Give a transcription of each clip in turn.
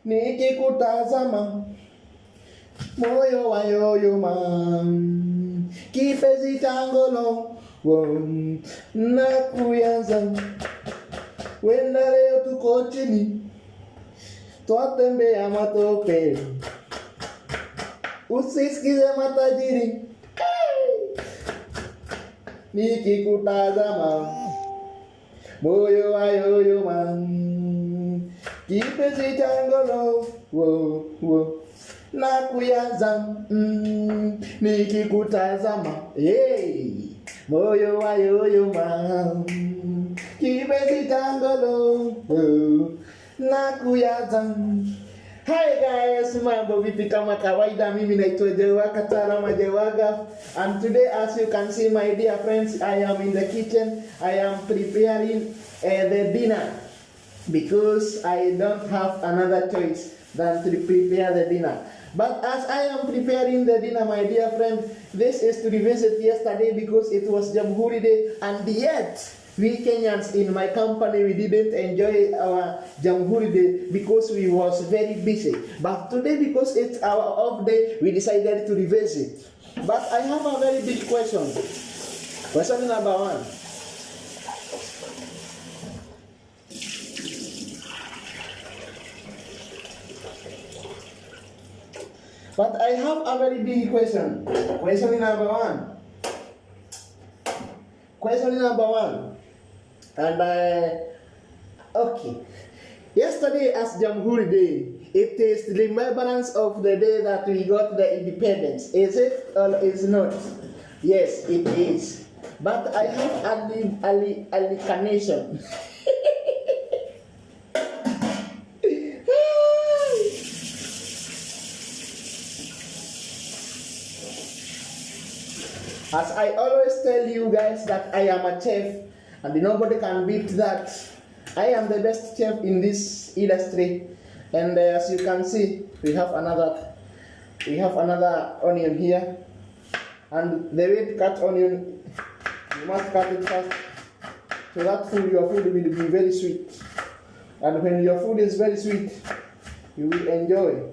nikikutazama moyo wayoyoma, kipenzi changolo na kuyanza, wenda leo tuko chini twatembea matope, usisikize matajiri, nikikutazama moyo wayoyoma, kipenzi changolo na kuyanza, nikikutazama moyo wayoyoma, kipenzi changolo na kuyanza. Hi guys, mambo vipi? Kama kawaida, mimi naitwa Jewaka Tarama Jewaga, and today, as you can see my dear friends, I am in the kitchen. I am preparing the dinner because I don't have another choice than to prepare the dinner. But as I am preparing the dinner, my dear friend, this is to revisit yesterday because it was Jamhuri Day, and yet we Kenyans in my company, we didn't enjoy our Jamhuri Day because we was very busy. But today, because it's our off day, we decided to revisit. But I have a very big question. Question number one. But I have a very big question. Question number one. Question number one. And okay. Yesterday as Jamhuri Day, it is the remembrance of the day that we got the independence. Is it or is not? Yes, it is. But I have a hallucination. As I always tell you guys that I am a chef and nobody can beat that. I am the best chef in this industry. And as you can see, we have another onion here. And the way to cut onion, you must cut it first. So that your food will be very sweet. And when your food is very sweet, you will enjoy.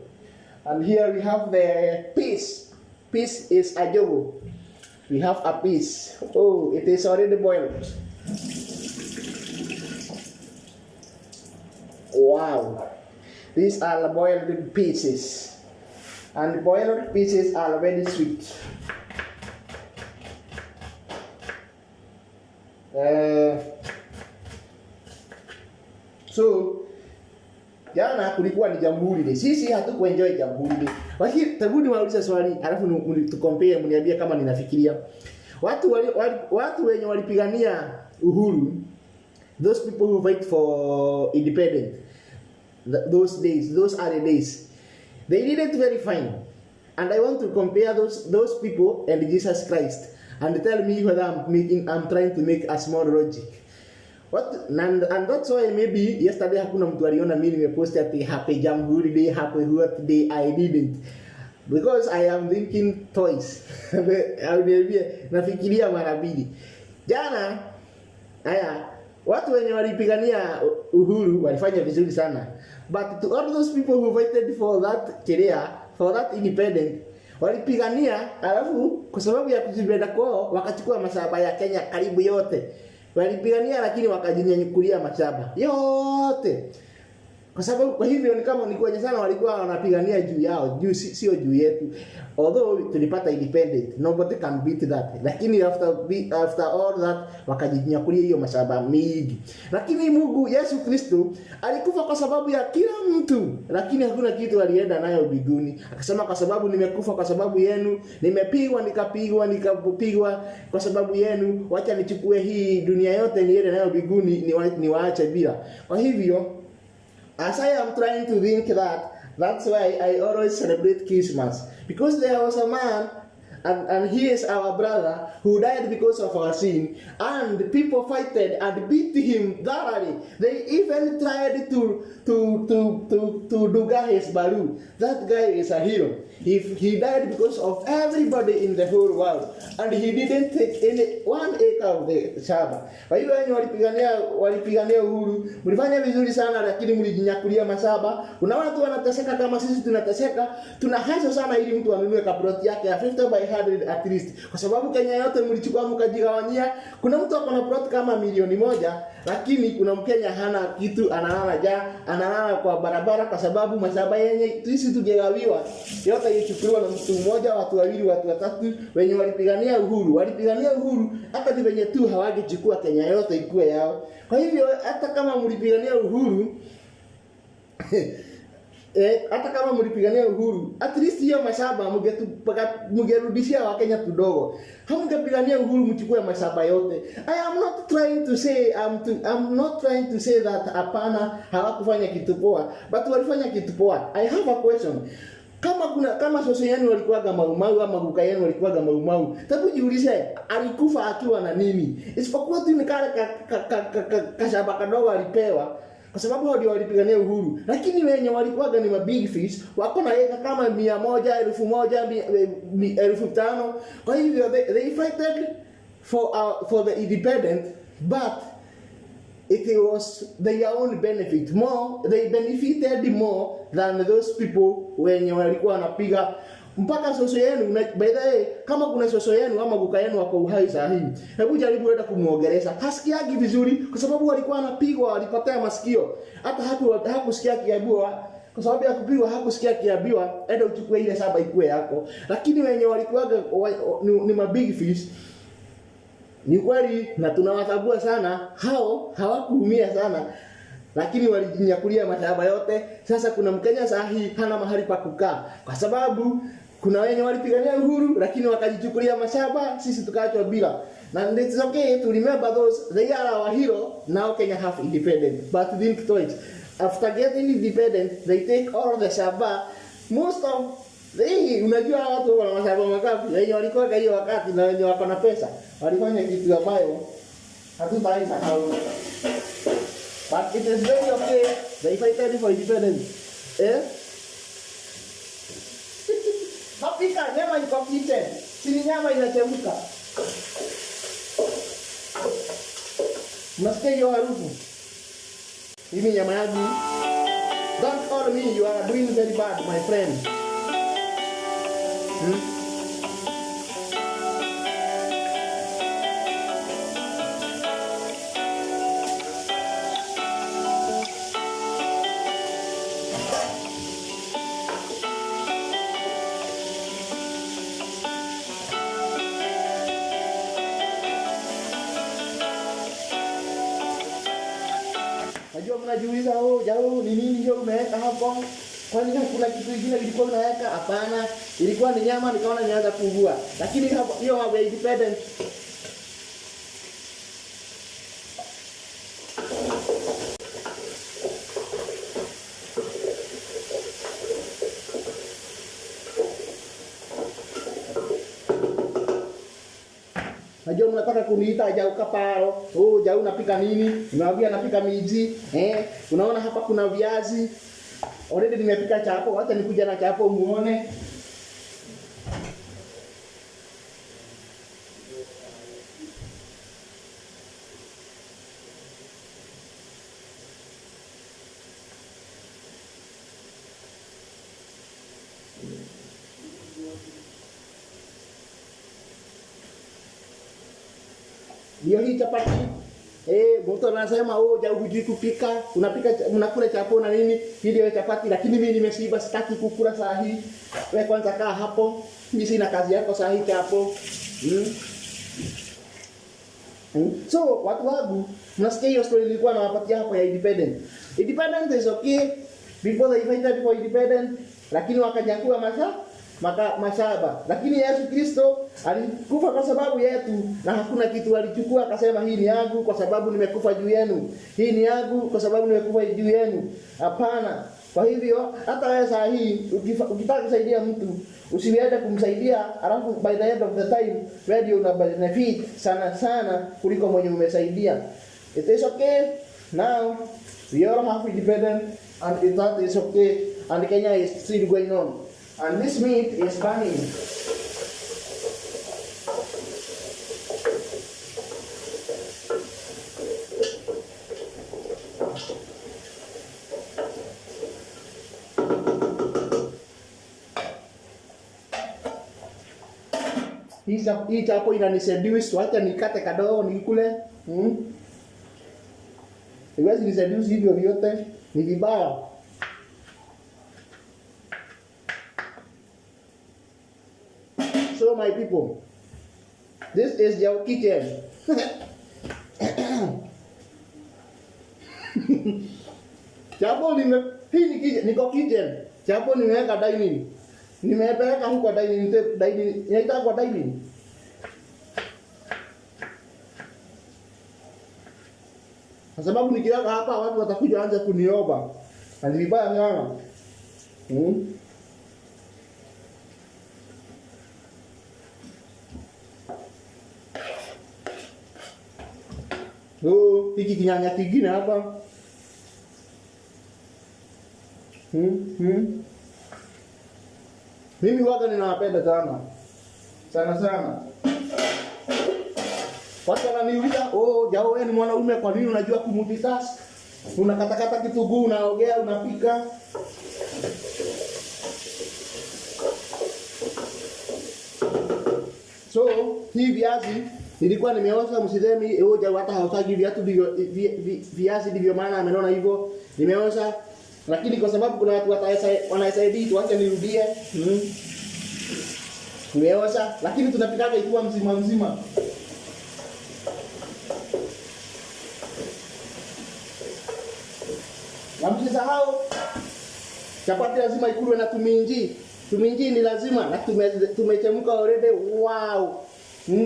And here we have the peas. Peas is adobo. We have a piece. Oh, it is already boiled. Wow. These are boiled pieces. And boiled pieces are very sweet. So, jana kulikuwa ni Jamhuri Day. Sisi hatukuenjoy Jamhuri Day. Lakini tabudi wauliza swali, alafu tukompare, mniambie kama ninafikiria. Watu wenye walipigania uhuru, those people who fight for independence, those are the days. They did it very fine. And I want to compare those people and Jesus Christ and tell me whether I'm trying to make a small logic. And that's why maybe yesterday hakuna mtu aliona mimi nimepost ati happy Jamhuri Day, happy what day. I didn't, because I am thinking twice. Nafikiria mara mbili. Jana watu wenye walipigania uhuru walifanya vizuri sana, but to all those people who fighted for that career, for that independence, walipigania, alafu kwa sababu ya kujibenda kwao wakachukua mashamba ya Kenya karibu yote. Walipigania lakini wakajinyanyukulia mashamba yote. Kwa hivyo ni kama nikuaje sana walikuwa wanapigania juu yao, sio juu yetu. Although tulipata independent, nobody can beat that. Lakini after all that wakajinyakulia hiyo mashamba mingi. Lakini Mungu Yesu Kristo alikufa kwa sababu ya kila mtu, lakini hakuna kitu alienda nayo mbinguni. Akasema kwa sababu nimekufa kwa sababu yenu, nimepigwa nikapigwa kwa sababu yenu, wacha nichukue hii dunia yote niende nayo mbinguni, niwaache bila. Kwa hivyo, as I am trying to think that's why I always celebrate Christmas. Because there was a man and he is our brother who died because of our sin, and people fighted and beat him thoroughly. They even tried to duga his baru. That guy is a hero. He died because of everybody in the whole world, and he didn't take any 1 acre of the shamba. Kwa hivyo wenye walipigania uhuru, mlifanya vizuri sana, lakini mlijinyakulia mashamba. Kuna watu wanateseka kama sisi tunateseka, tunahasa sana ili mtu anunue kaploti yake ya 50 by 100 at least. Kwa sababu Kenya yote mlichukua mkajigawanyia. Kuna mtu akona plot kama milioni 1, lakini kuna Mkenya hana kitu, analala kwa barabara kwa sababu mashamba yenye sisi tugegawiwa yote ichukuliwa na mtu mmoja, watu wawili, watu watatu wenye walipigania uhuru. Hata ni wenye tu hawangechukua Kenya yote ikuwe yao. Kwa hivyo hata kama mlipigania uhuru at least hiyo mashamba mngerudishia Wakenya kidogo. Hamngepigania uhuru mchukue mashamba yote. I'm not trying to say that hapana hawakufanya kitu poa, but walifanya kitu poa. I have a question. Kama soso yenu walikuwa maumau ama guka yenu walikuwa maumau, tabu jiulize alikufa akiwa na nini? Isipokuwa tu ni kale kashamba kadogo alipewa kwa sababu hao ndio walipigania uhuru. Lakini wenye walikuwa ni big fish, wako na eka kama 100, 1000, 1500. Kwa hivyo they fighted for the independent, but it was their own benefit more. They benefited more than those people wenye walikuwa wanapiga mpaka soso yenu. By the way, kama kuna soso yenu ama guka yenu wako uhai sahihi, hebu jaribu enda kumuongeleza. Hasikiagi vizuri kwa sababu walikuwa wanapigwa, walipotea masikio. Hata hakusikia kiambiwa, kwa sababu ya kupigwa hakusikia kiambiwa enda uchukue ile shamba ikue yako. Lakini wenye walikuwa ni big fish, ni kweli na tunawatambua sana, hao hawakuumia sana, lakini walijinyakulia mashamba yote. Sasa kuna Mkenya sahihi hana mahali pa kukaa kwa sababu kuna wenye walipigania uhuru lakini wakajichukulia mashamba, sisi tukaachwa bila. And it's okay to remember those. They are our hero. Now Kenya have independent, but think twice. After getting independent, they take all the shamba. Most of unajua watu wana mashamba mangapi wenye walikuwa hiyo wakati na wenye wako na pesa walifanya kitu ambayo hatutaisha hao. But it is very okay. They fighted for independence. Mapika nyama iko kitchen. Si nyama inachemka. Mnasikia hiyo harufu? Hii nyama yangu. Don't call me, you are doing very bad, my friend. Najua mnajiuliza jao ni nini hiyo umeweka hapo? Kwani kuna kitu kingine kilikuwa unaweka? Hapana, ilikuwa ni nyama, nikaona nianza kuugua. Lakini hapo hiyo wa independent najua mnataka kuniita jao kaparo. Jao unapika nini? Unawaambia napika miji. Unaona hapa kuna viazi. Already nimepika chapo, hata nikuja na chapo muone. Ndio hii chapati. Mtu anasema jao hujui kupika, unakula chapo na nini? Hii ndio chapati, lakini mimi nimesiba, sitaki kukula saa hii. Wewe kwanza kaa hapo. Mimi sina kazi yako saa hii chapo. So watu wangu, mnasikia hiyo story nilikuwa nawapatia hapo ya independent. Independent is okay. People they fighted for independent, lakini wakanyakua mashaba. Lakini Yesu Kristo alikufa kwa sababu yetu, na hakuna kitu alichukua akasema hii ni yangu kwa sababu nimekufa juu yenu. Hii ni yangu kwa sababu nimekufa juu yenu. Hapana. Kwa hivyo hata wewe saa hii ukitaka kusaidia mtu, usiende kumsaidia alafu by the end of the time wewe una benefit sana kuliko mwenye umesaidia. It is okay. Now we all have independent and that is okay, and Kenya is still going on. And this meat is burning. Hii chapo inaniseduce, wacha nikate kadogo nikule. Iwezi niseduce hivyo vyote, ni vibaya. So my people, this is your kitchen. Chapo hii ni kitchen, niko kitchen. Chapo nimeweka dining. Nimepeleka huko dining, inaitwa kwa dining. Kwa sababu nikiweka hapa watu watakuja waanze kuniomba. Na ni vibaya sana. Hiki kinyanya kingine hapa. Mimi waga ninawapenda sana. Sana. Watu wananiuliza, Jao wewe ni mwanaume kwa nini unajua kumultitask? Unakatakata kitunguu, unaogea, unapika. So, hii viazi nilikuwa nimeosha, msidhani Jao hata hautaki viazi ndivyo maana amenona hivyo. Nimeosha, lakini kwa sababu kuna watu wanasaidia tuache nirudie. Nimeosha, lakini tunapikaga ikiwa mzima. Na msisahau chapati lazima ikulwe na tuminji. Tuminji ni lazima, na tumechemka already. Wow.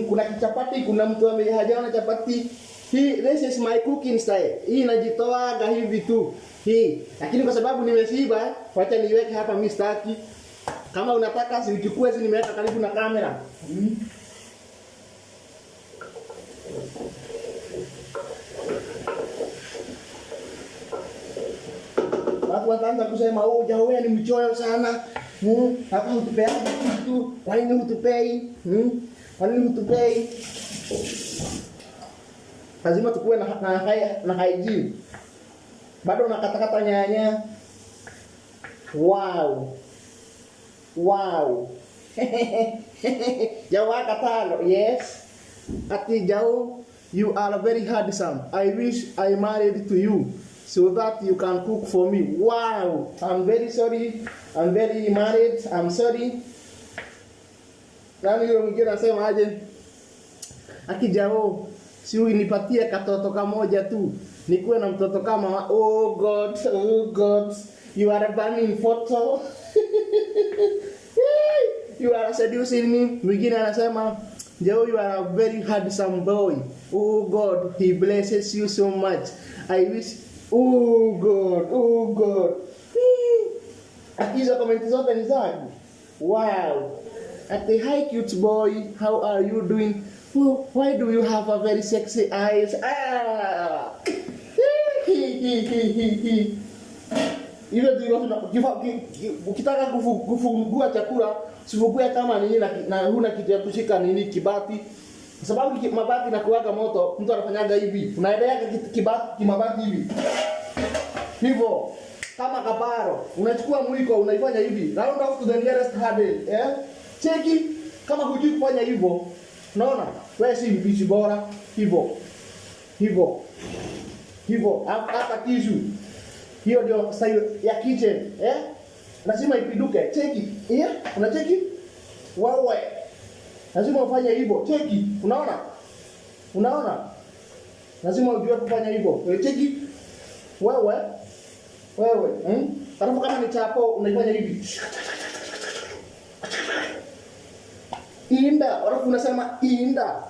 Kuna kichapati, kuna mtu hajaona chapati. This is my cooking style. Hii najitoaga hivi tu. Hii. Lakini kwa sababu nimeshiba, wacha niweke hapa mistaki. Kama unataka sichukue nimeweka karibu na kamera. Watu wataanza kusema Jao wewe ni mchoyo sana. Hapa hutupea kitu, kwa nini hutupei? Kwa nini hutupei? Lazima tukue na hygiene. Bado unakatakata nyanya. Wow. Jao akatalo, yes. Ati Jao, you are very handsome. I wish I married to you so that you can cook for me. Wow. I'm very sorry. I'm very married. I'm sorry. Nani yule mwingine anasema aje? Ati Jao, si unipatie katoto kamoja tu. Nikuwe na mtoto kama oh God. You are a burning photo. You are seducing me. Mwingine anasema Jao, you are a very handsome boy. Oh God, he blesses you so much. I wish. Oh God. Akiza komenti zote ni zangu. Wow. At the hi cute boy, how are you doing? Why do you have a very sexy eyes? Hivyo ndio ukitaka kufungua chakula, usifungue kama nini na huna kitu ya kushika nini kibati. Kwa sababu mabati na kuwaka moto, mtu anafanyaga hivi. Unaendelea kimabati hivi. Hivyo kama kaparo, unachukua mwiko unaifanya hivi. Round off to the nearest hurdle, Cheki kama hujui kufanya hivyo. Unaona? Wewe si mpishi bora. Hivyo. Hata kishu. Hiyo ndio style ya kitchen, Lazima ipiduke. Cheki. Unacheki? Wewe. Lazima ufanye hivyo. Cheki. Unaona? Lazima ujue kufanya hivyo. Cheki. Wewe. Alafu kama ni chapo unaifanya hivi. Inda, alafu unasema inda.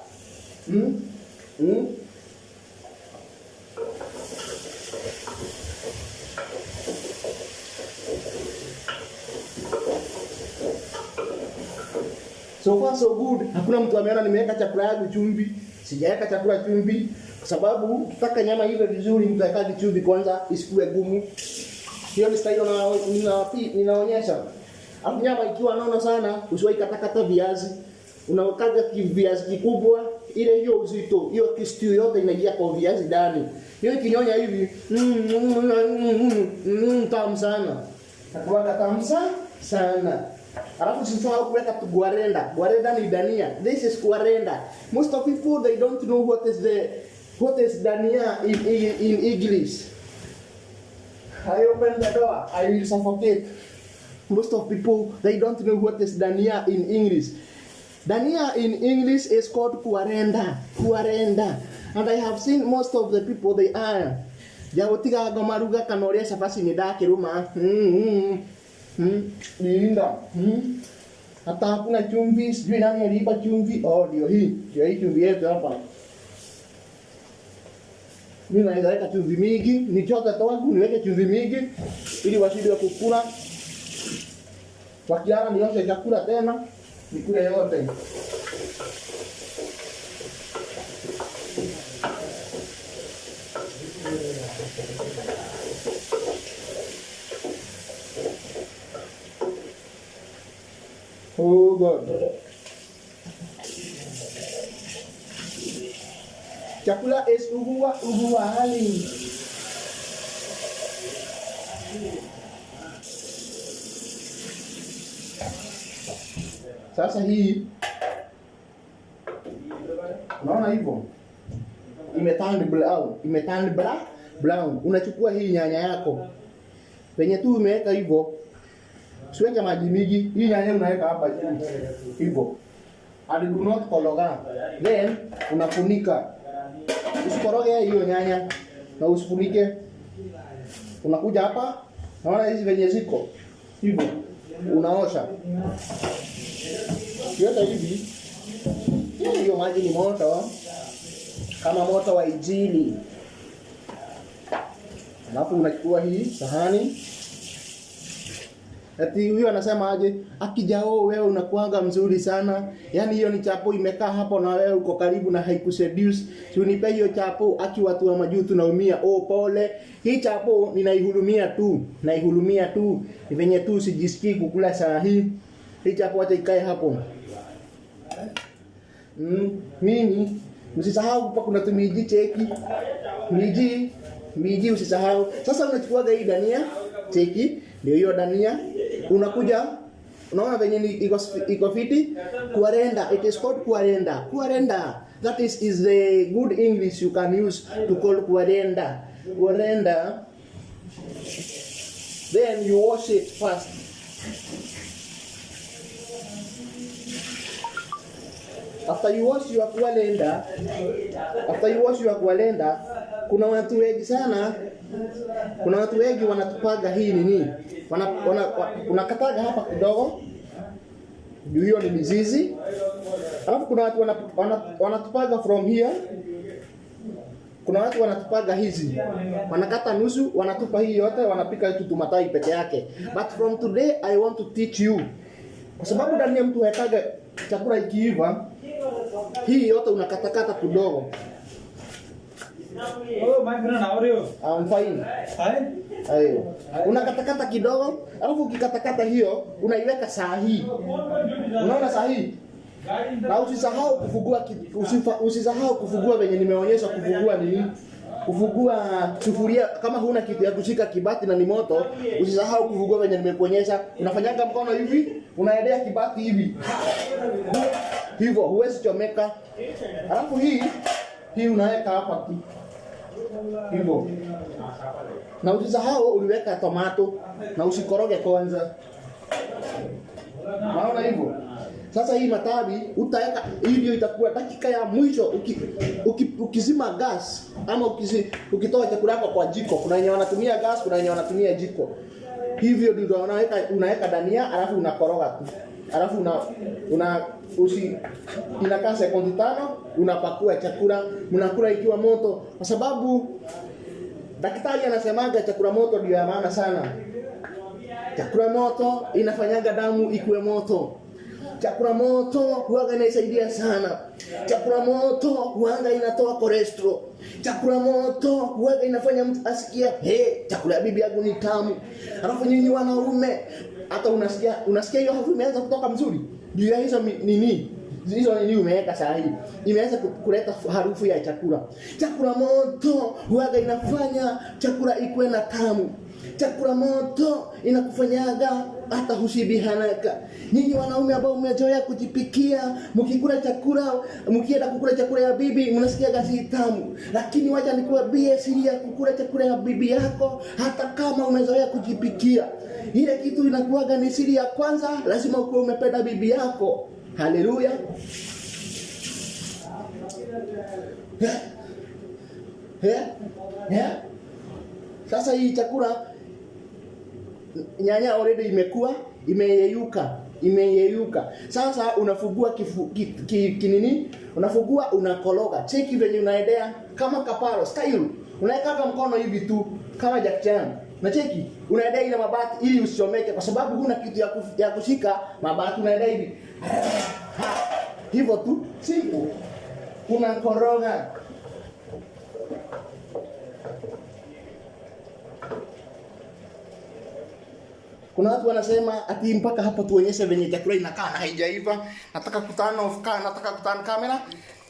So far so good. Hakuna mtu ameona nimeweka chakula yangu chumvi. Sijaweka chakula chumvi kwa sababu ukitaka nyama iwe vizuri mtaweka chumvi kwanza isikue gumu. Hiyo ni style ninaonyesha. Hapo nyama ikiwa nono sana, usiwahi katakata viazi. Unawekaga viazi kikubwa, ile hiyo uzito, hiyo stew yote inaingia kwa viazi ndani. Hiyo ikinyonya hivi, tamu sana. Takuwa tamu sana. Alafu sisahau kuweka guarenda. Guarenda ni dania. This is guarenda. Most of people they don't know what is dania in English. I open the door, I will suffocate. Most of people they don't know what is dania in English. Dania in English is called guarenda. Guarenda. And I have seen most of the people they are. Jagotiga gomaruga kanoria safasi ni dakiruma. Linda. Hata hakuna chumvi, sijui nani aliiba chumvi. Oh, ndio hii chumvi yetu hapa. Mimi naweka chumvi mingi, nichote wangu niweke chumvi mingi ili wasije kukula. Wakiana nioshe chakula tena, nikule yote. Oh God. Chakula is uhuwa hali. Sasa hii unaona hivyo imetand brown. Unachukua hii nyanya yako penye tu umeweka hivyo, usiweke maji mingi. Hii nyanya unaweka hapa hivyo, and do not koroga. Then unafunika, usikoroge hiyo nyanya na usifunike. Unakuja hapa, naona hizi venye ziko hivyo, unaosha yote hivi. Hiyo maji ni moto kama moto wa Injili. Alafu unachukua hii sahani. Ati huyo anasema aje, akijao wewe unakuanga mzuri sana. Yaani hiyo ni chapo imekaa hapo na wewe uko karibu na haikuseduce. Si unipe hiyo chapo, aki watu wa majuu tunaumia. Oh pole. Hii chapo ninaihurumia tu. Ni venye tu sijisikii kukula saa hii. Hii chapo acha ikae hapo. Mimi usisahau hapa kuna tumiji cheki. Miji usisahau. Sasa unachukua hii dania cheki, ndio hiyo dania. Unakuja unaona venye iko fiti. Guarenda, it is called guarenda. That is the good English you can use to call guarenda. Then you wash it first. After you wash your guarenda, kuna watu wengi sana. Kuna watu wengi wanatupaga hii nini? Unakataga hapa kidogo. Hiyo ni mizizi. Alafu kuna watu wanatupaga from here. Kuna watu wanatupaga hizi. Wanakata nusu, wanatupa hii yote, wanapika tu tumatai peke yake. But from today I want to teach you. Kwa sababu ndani ya mtu hataga chakula ikiiva, hii yote unakatakata kidogo. Oh, my friend, how are you? I'm fine. Ayo. Unakatakata kidogo, alafu ukikatakata hiyo, unaiweka saa hii. Unaona saa hii? Na usisahau kufungua venye nimeonyesha kufungua nini? Kufungua sufuria. Kama huna kitu ya kushika kibati na ni moto, usisahau kufungua venye nimekuonyesha. Unafanyanga mkono hivi, unaendea kibati hivi. Hivyo huwezi chomeka. Alafu hii unaweka hapa tu. Hivyo. Na usisahau uliweka tomato na usikoroge kwanza. Naona hivyo. Sasa hii matabi utaweka, hii ndio itakuwa dakika ya mwisho ukizima gas ama ukitoa chakula yako kwa jiko. Kuna wenye wanatumia gas, kuna wenye wanatumia jiko. Hivyo ndio unaweka dania alafu unakoroga tu. alafu inakaa sekunde 5 unapakua chakula, mnakula ikiwa moto, kwa sababu daktari anasemaga chakula moto ndio ya maana sana. Chakula moto inafanyaga damu ikuwe moto. Chakula moto huaga inasaidia sana. Chakula moto huaga inatoa cholesterol. Chakula moto huaga inafanya mtu asikia, chakula ya bibi yangu ni tamu. Alafu nyinyi wanaume hata unasikia hiyo harufu imeanza kutoka mzuri. Juu ya hizo hizo umeweka saa hii. Imeanza kuleta harufu ya chakula. Chakula moto huaga inafanya chakula ikuwe na tamu. Chakula moto inakufanyaga hata hushibi haraka. Nyinyi wanaume ambao mmezoea kujipikia, mkikula chakula, mkienda kukula chakula ya bibi, mnasikia gazi tamu. Lakini wacha nikuambie siri ya kukula chakula ya bibi yako, hata kama umezoea kujipikia. Ile kitu inakuwaga ni siri ya kwanza, lazima ukuwe umependa bibi yako. Haleluya. Sasa hii chakula nyanya already imeyeyuka. Sasa unafungua kinini? Unafungua, unakologa. Cheki venye unaendea kama kaparo style. Unaweka mkono hivi tu kama Jack Chan. Na cheki, unaendea ile mabati ili usichomeke, kwa sababu huna kitu ya kushika mabati, unaendea hivi. Hivyo tu, simple. Unakoroga. Kuna watu wanasema ati mpaka hapo tuonyeshe venye chakula inakaa na haijaiva. Nataka kutana kamera.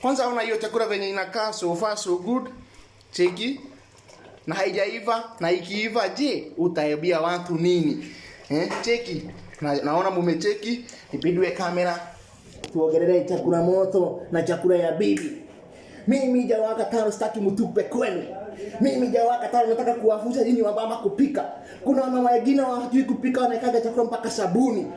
Kwanza ona hiyo chakula venye inakaa, so far so good. Cheki. Na haijaiva, na ikiiva je, utaambia watu nini? Cheki. Naona mumecheki. Nipindue kamera. Tuongelee chakula moto na chakula ya bibi. Mimi jawaka tano sitaki mtupe kwenu. Mimi jawaka tano nataka kuwafunza nyinyi wababa kupika. Kuna mama wengine hawajui kupika, wanaweka chakula mpaka sabuni.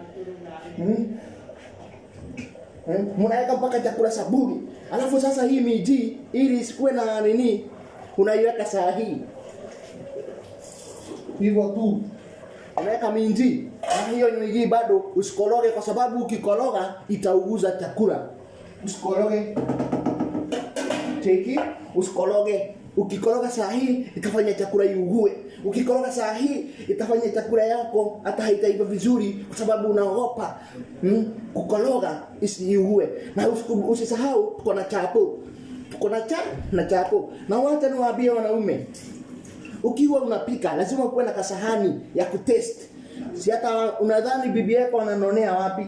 Mnaweka mpaka chakula sabuni. Alafu sasa hii miji ili isikuwe na nini, unaiweka saa hii. Hivyo tu. Unaweka minji. Na hiyo miji bado usikologe, kwa sababu ukikologa itauguza chakula. Usikologe. Cheki, usikologe. Ukikologa saa hii itafanya chakula iugue. Ukikologa saa hii itafanya chakula yako hata haitaiva vizuri, kwa sababu unaogopa kukologa isiugue. Na usisahau tuko na chapo. Na wacha niwaambie wanaume, ukiwa unapika lazima uwe na kasahani ya kutest. Si hata unadhani bibi yako ananonea wapi?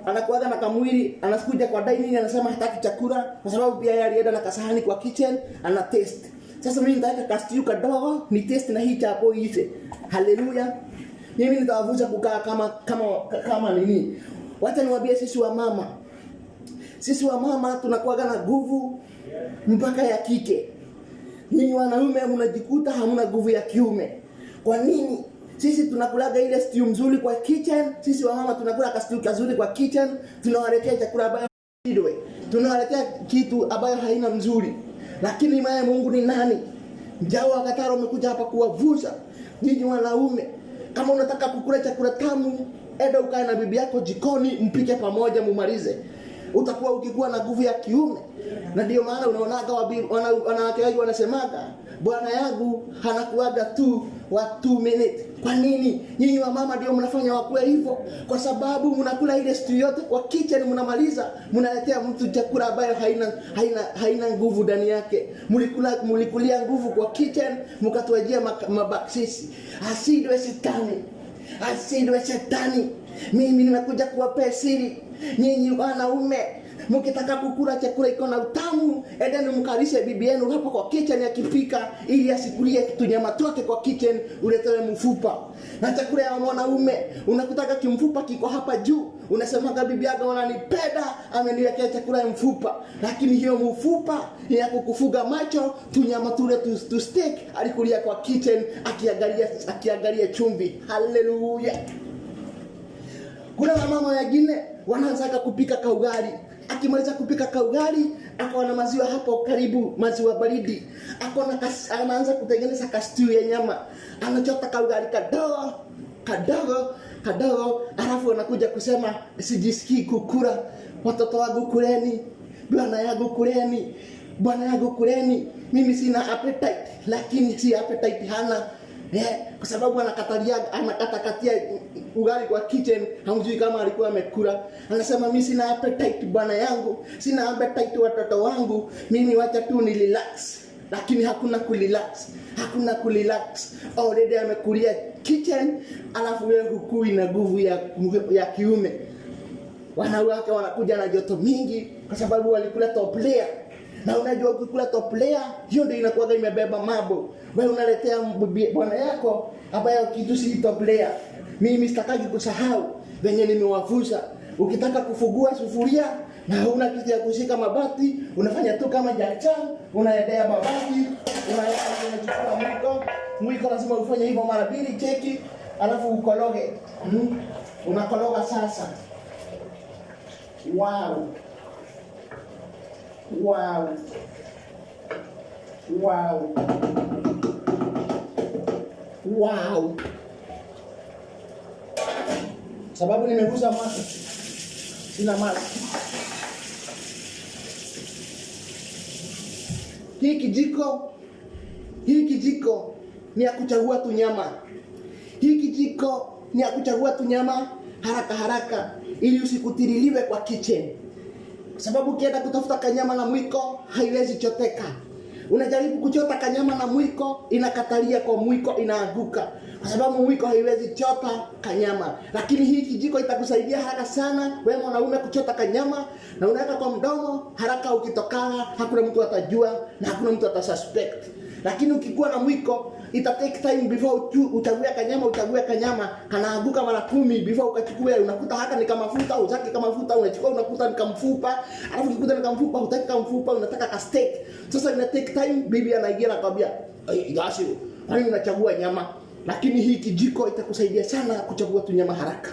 Anakuaga na kamwili, anakuja kwa dining anasema hataki chakula, kwa sababu pia yeye alienda na kasahani kwa kitchen ana test. Sasa mimi nitaweka kastiu kadogo ni test na hii chapo hizi. Haleluya. Mimi nitawavuza kukaa kama nini. Wacha niwaambie sisi wa mama tunakuaga na nguvu mpaka ya kike. Ninyi wanaume mnajikuta hamna nguvu ya kiume. Kwa nini? Sisi tunakulaga ile stew mzuri kwa kitchen. Sisi wa mama tunakula kastiu kazuri kwa kitchen. Tunawaletea chakula ambayo hidwe. Tunawaletea kitu ambayo haina mzuri. Lakini maana Mungu ni nani? Mjao akataro umekuja hapa kuwavuza. Nyinyi wanaume, kama unataka kukula chakula tamu, enda ukae na bibi yako jikoni, mpike pamoja mumalize. Utakuwa ukikuwa na nguvu ya kiume. Na ndio maana unaonaga wanawake wengi wanasemaga, bwana yangu hanakuaga tu wa 2 minutes. Kwa nini? Nyinyi wa mama ndio mnafanya wakue hivyo, kwa sababu mnakula ile stew yote kwa kitchen, mnamaliza, mnaletea mtu chakula ambayo haina nguvu ndani yake. Mlikulia nguvu kwa kitchen, mkatuajia mabaksisi. Asidwe shetani. Mimi nimekuja kuwapea siri. Nyinyi wanaume, mkitaka kukula chakula iko na utamu, endeni mkalishe bibi yenu hapo kwa kitchen akipika, ili asikulie tunyama toke kwa kitchen, uletewe mfupa. Na chakula ya mwanaume, unakutaka kimfupa kiko hapa juu, unasema bibi yako ananipenda, ameniwekea chakula ya mfupa. Lakini hiyo mfupa ni ya kukufuga macho, tunyama tule tu steak, alikulia kwa kitchen akiangalia chumvi. Haleluya. Kuna mama wengine wanaanza kupika kaugali. Akimaliza kupika kaugali, akawa na maziwa hapo karibu, maziwa baridi. Anaanza kutengeneza kastiu ya nyama. Anachota kaugali kadogo, kadogo, alafu anakuja kusema sijisikii kukula, watoto wangu kuleni, bwana yangu kuleni, bwana yangu kuleni, mimi sina appetite. Lakini si appetite hana, kwa sababu anakatakatia ugali kwa kitchen, hamjui kama alikuwa amekula. Anasema mimi sina appetite bwana yangu, sina appetite watoto wangu, mimi wacha tu ni relax. Lakini hakuna kurelax. Already amekulia kitchen, alafu wewe hukui na nguvu ya kiume. Wanawake wanakuja na joto mingi kwa sababu walikula top layer. Na unajua ukikula top layer, hiyo ndio inakuwa imebeba mambo. Wewe unaletea bwana yako ambaye kitu si top layer. Mimi sitaki kusahau venye nimewafuza. Ukitaka kufungua sufuria na huna kitu ya kushika mabati, unafanya tu kama jacha, unaendea mabati, unachukua mwiko lazima ufanye hivyo mara 2, cheki, alafu ukologe. Unakologa sasa. Wow. Sababu nimegusa maji. Sina maji. Hii kijiko ni ya kuchagua tu nyama. Hii kijiko ni ya kuchagua tu nyama haraka ili usikutiriliwe kwa kitchen. Sababu ukienda kutafuta kanyama na mwiko haiwezi choteka. Unajaribu kuchota kanyama na mwiko, inakatalia kwa mwiko, inaanguka. Kwa sababu mwiko haiwezi chota kanyama. Lakini hii kijiko itakusaidia haraka sana wewe mwanaume kuchota kanyama, na unaweka kwa mdomo haraka, ukitokana hakuna mtu atajua na hakuna mtu atasuspect. Lakini ukikuwa na mwiko ita take time before uchague kanyama kanaanguka mara 10 before ukachukue. Unakuta haka ni kama mafuta, hutaki kama mafuta, unachukua unakuta ni kama mfupa, alafu ukikuta ni kama mfupa hutaki kama mfupa, unataka ka steak. Sasa ina take time, bibi anaingia na kwambia gasi, kwani unachagua nyama. Lakini hii kijiko itakusaidia sana kuchagua tu nyama haraka.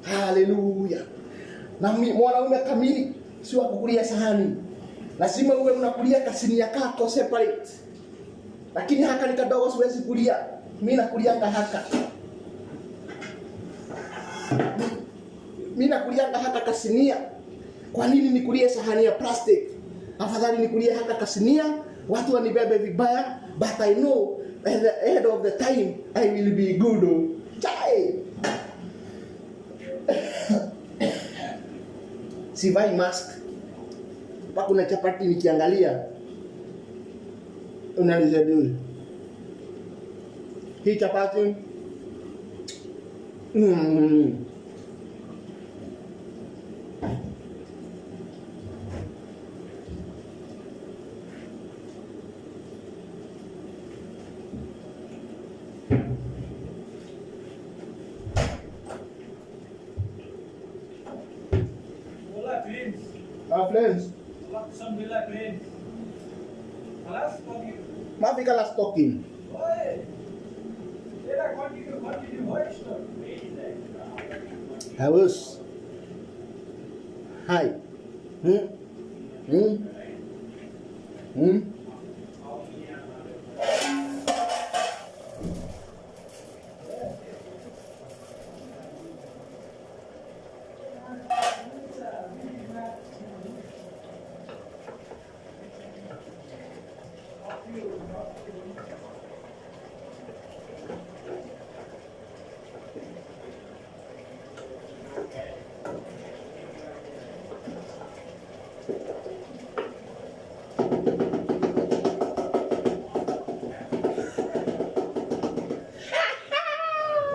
Haleluya. Na mwanaume kamili si wa kukulia sahani. Lazima uwe unakulia kasinia kako separate. Lakini haka ni kadogo, siwezi kulia. Mimi nakulianga haka. Mimi nakulianga haka kasinia. Kwa nini nikulie sahani ya plastic? Afadhali nikulie haka kasinia, watu wanibebe vibaya, but I know at the end of the time I will be good. Chai. Sivai mask. Mpaka kuna chapati nikiangalia unalizadui. Hii chapati friends. Some villa plain. Alas, talking. Mafi kalas talking. Oi. Era continue voice to. Hawus. Hi.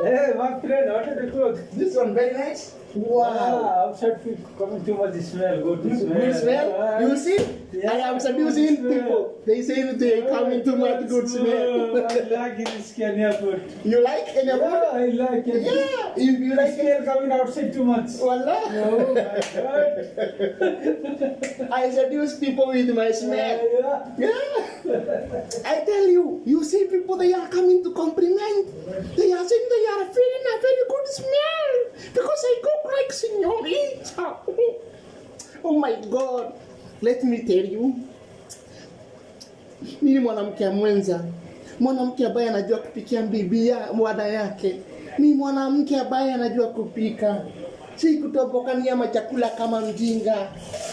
Hey, my friend, what did you cook? This one very nice. Wow. Outside food coming too much smell. Good smell. Good smell. You see? Yeah. I am seducing people. They say that they coming too much good smell. I like this Kenya food. You like Kenya food? Yeah, I like it. Yeah. You like Smell coming outside too much. Wallah. Oh my God. I seduce people with my smell. Yeah. I tell you, you see people, they are coming to compliment. They are saying they are feeling a very good smell because I cook like señorita. Oh my God. Let me tell you. Mimi mwanamke mwenza. Mwanamke ambaye anajua kupikia bibia mwada yake. Ni mwanamke ambaye anajua kupika. Si kutopokania machakula kama mjinga.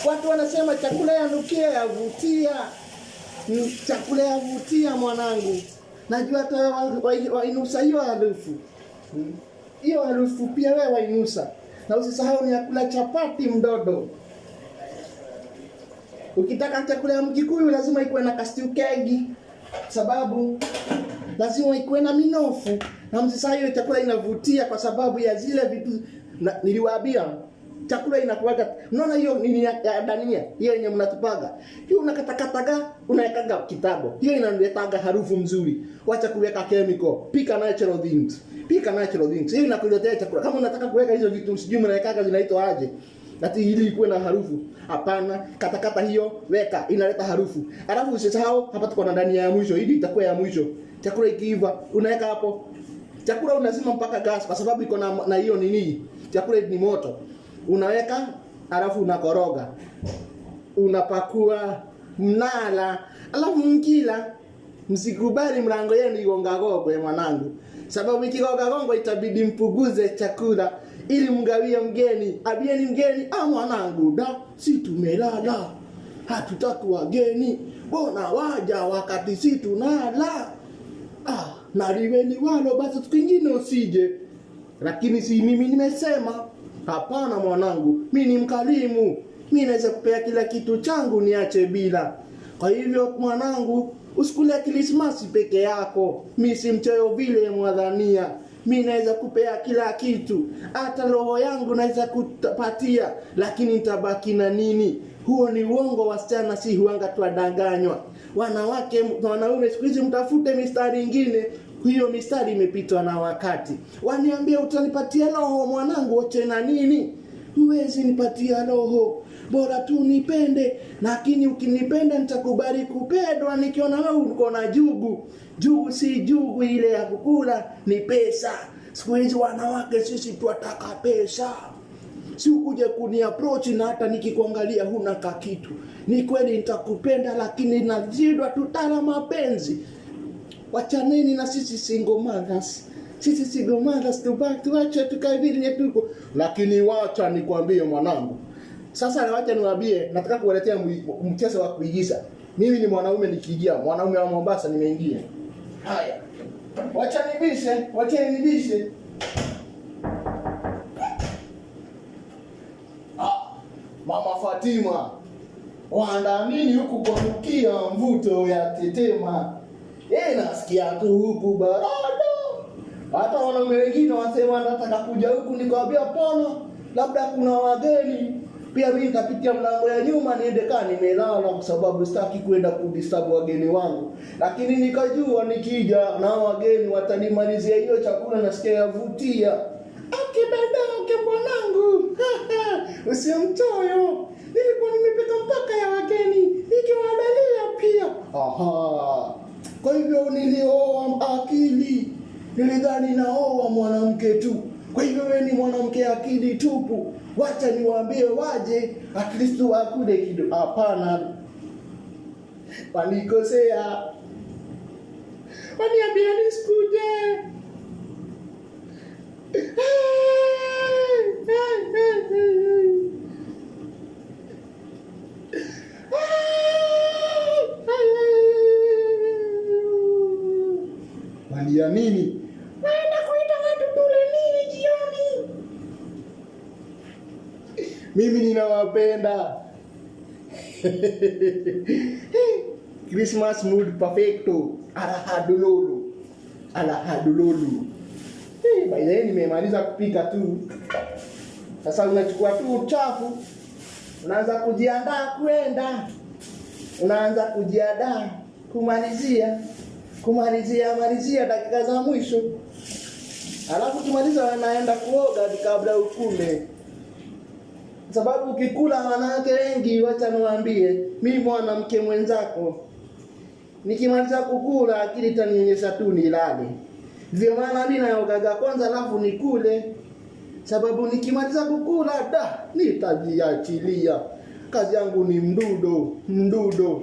Watu wanasema chakula yanukia yavutia. Chakula yavutia mwanangu. Najua hata wainusa hiyo harufu. Hiyo harufu pia wewe wainusa. Na usisahau ni yakula chapati mdodo. Ukitaka chakula ya Mkikuyu lazima ikuwe na kastiu kegi. Sababu lazima ikuwe na minofu. Na msisahau hiyo chakula inavutia kwa sababu ya zile vitu niliwaambia. Chakula inakuwaga, unaona hiyo nini ya dania, hiyo yenye mnatupaga. Hiyo unakatakataga, unawekaga kitabu. Hiyo inaletaga harufu mzuri. Wacha kuweka chemical. Pika natural things. Pika natural things. Hiyo inakuletea chakula. Kama unataka kuweka hizo vitu sijui mnawekaga zinaitwa aje. Ati ili ikuwe na harufu. Hapana, katakata hiyo, weka, inaleta harufu. Alafu usisahau hapa tuko na dania ya mwisho, ili itakuwa ya mwisho. Chakula ikiiva, unaweka hapo. Chakula unazima mpaka gas kwa sababu iko na hiyo nini? Chakula ni moto. Unaweka, alafu unakoroga. Unapakua, mnala, alafu mkila. Msikubali mlango yenu igongagogwe mwanangu. Sababu ikigongagogwe itabidi mpuguze chakula ili mgawie mgeni. Abieni mgeni, mwanangu da, si tumelala. Hatutaki wageni. Mbona waja wakati si tunala? Naliweni walo basi tukingine usije. Lakini si mimi nimesema. Hapana mwanangu, mimi ni mkarimu. Mimi naweza kupea kila kitu changu niache bila. Kwa hivyo mwanangu, usikule Krismasi peke yako. Mimi si mchoyo vile mwadhania. Mimi naweza kupea kila kitu. Hata roho yangu naweza kupatia, lakini nitabaki na nini? Huo ni uongo, wasichana si huanga tuadanganywa. Wanawake, wanaume siku hizi mtafute mistari ingine. Hiyo mistari imepitwa na wakati. Waniambia utanipatia roho mwanangu, wache na nini? Huwezi nipatia roho. Bora tu nipende, lakini ukinipenda nitakubali kupendwa. Nikiona wewe uko na jugu. Jugu si jugu ile ya kukula, ni pesa. Siku hizi wanawake sisi tunataka pesa. Si ukuje kuni-approach na hata nikikuangalia huna kakitu. Ni kweli nitakupenda lakini nazidwa tutala mapenzi. Wachaneni na sisi single mothers. Sisi single mothers tuache tukae vile tuko. Lakini wacha nikwambie mwanangu. Sasa wacha niwaambie, nataka kuwaletea mchezo wa kuigiza. Mimi ni mwanaume nikiingia, mwanaume wa Mombasa nimeingia. Haya. Wacha nibishe. Mama Fatima. Waanda nini huku kwa mkia mvuto ya tetema. Nasikia tu huku barado. Hata wanaume wengine wasema nataka kuja huku, nikamwambia pono, labda kuna wageni. Pia mimi nitapitia mlango ya nyuma niende nimelala kwa sababu sitaki kwenda kudisturb wageni wangu. Lakini nikajua nikija na wageni watanimalizia hiyo chakula nasikia yavutia. Akibadaka mwanangu. Usimchoyo. Nilikuwa nimepika mpaka ya wageni, nikiwaandalia pia. Kwa hivyo nilioa akili. Nilidhani naoa mwanamke tu. Kwa hivyo wewe ni mwanamke akili tupu. Wacha niwaambie waje, at least wakule kidogo. Hapana. Wanikosea. Waniambia nisikuje. Walia nini? Waenda kuita watu tule nini jioni? Mimi ninawapenda. Christmas mood perfecto. Alahadululu. By the way nimemaliza kupika tu. Sasa unachukua tu uchafu. Unaanza kujiandaa kwenda. Unaanza kujiandaa kumalizia dakika za mwisho. Alafu kimaliza wanaenda kuoga kabla ukule. Sababu ukikula wanawake wengi, wacha niwaambie, mimi mwanamke mwenzako. Nikimaliza kukula akili itanionyesha tu nilale. Ndio maana mimi naoga kwanza alafu nikule. Sababu nikimaliza kukula nitajiachilia. Kazi yangu ni mdudo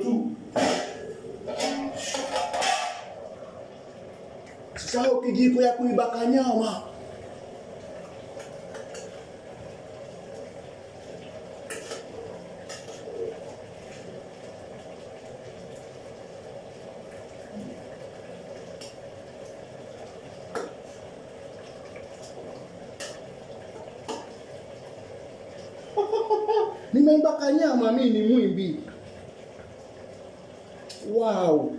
tu. Usisahau kijiko ya kuibaka nyama. Nimeibaka nyama, mimi ni mwimbi. Wow.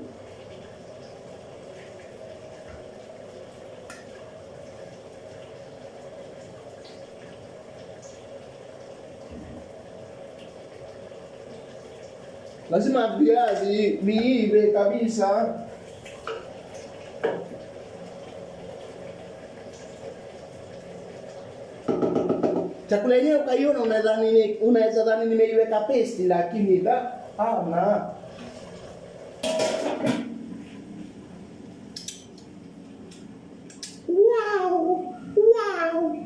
Lazima viazi viive kabisa. Chakula yenyewe ukaiona unaweza dhani nimeiweka paste, lakini hapana. Wow. Wow.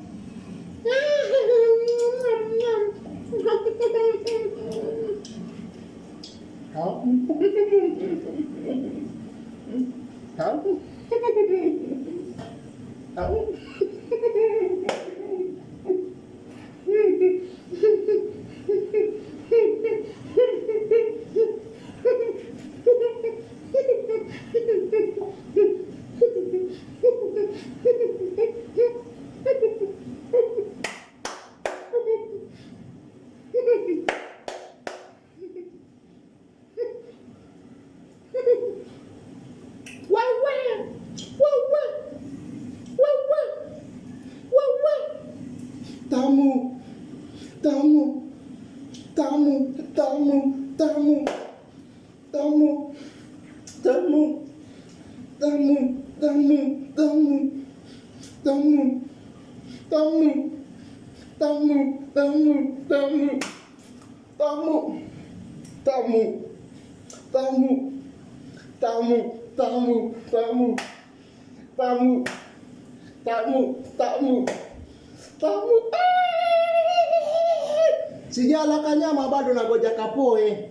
Sijala kanyama bado nagoja kapoe.